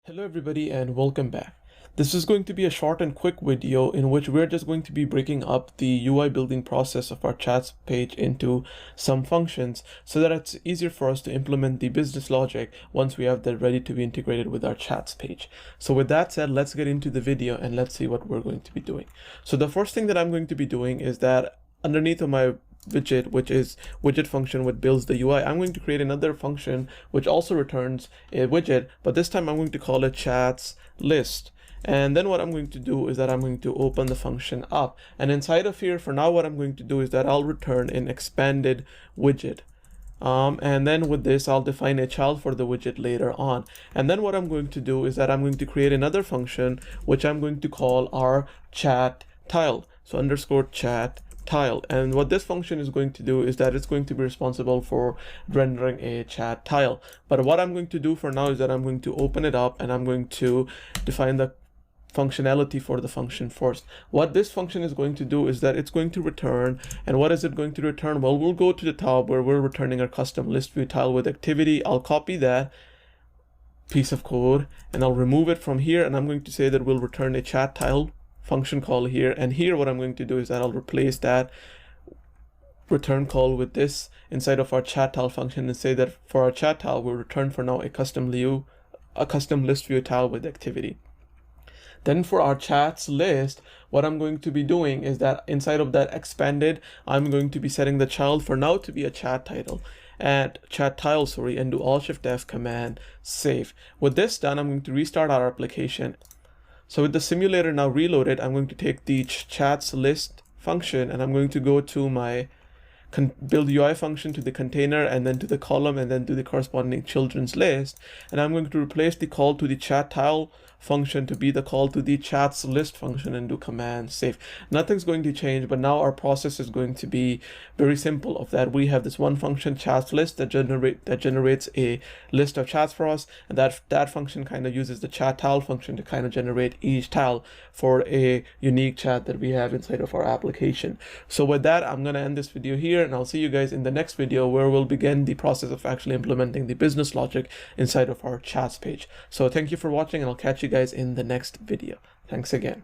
Hello everybody and welcome back. This is going to be a short and quick video in which we're just going to be breaking up the UI building process of our chats page into some functions so that it's easier for us to implement the business logic once we have that ready to be integrated with our chats page. So with that said, let's get into the video and let's see what we're going to be doing. So the first thing that I'm going to be doing is that underneath of my widget, which is widget function which builds the UI, I'm going to create another function which also returns a widget, but this time I'm going to call it chats list. And then what I'm going to do is that I'm going to open the function up, and inside of here for now what I'm going to do is that I'll return an expanded widget. And then with this I'll define a child for the widget later on. And then what I'm going to do is that I'm going to create another function which I'm going to call our chat tile. So underscore chat tile, and what this function is going to do is that it's going to be responsible for rendering a chat tile. But what I'm going to do for now is that I'm going to open it up and I'm going to define the functionality for the function first. What this function is going to do is that it's going to return, and what is it going to return? Well, we'll go to the top where we're returning our custom list view tile with activity. I'll copy that piece of code and I'll remove it from here, and I'm going to say that we'll return a chat tile function call here, and here what I'm going to do is that I'll replace that return call with this inside of our chat tile function and say that for our chat tile we'll return for now a custom list view tile with activity. Then for our chats list, what I'm going to be doing is that inside of that expanded, I'm going to be setting the child for now to be a chat title and chat tile, and do Alt-Shift-F command save. With this done, I'm going to restart our application. So with the simulator now reloaded, I'm going to take the chats list function and I'm going to go to my build UI function, to the container, and then to the column, and then to the corresponding children's list. And I'm going to replace the call to the chat tile function to be the call to the chats list function and do command save. Nothing's going to change, but now our process is going to be very simple of that. We have this one function chats list that generates a list of chats for us, and that function kind of uses the chat tile function to kind of generate each tile for a unique chat that we have inside of our application. So with that, I'm going to end this video here, and I'll see you guys in the next video where we'll begin the process of actually implementing the business logic inside of our chats page. So thank you for watching, and I'll catch you guys in the next video. Thanks again.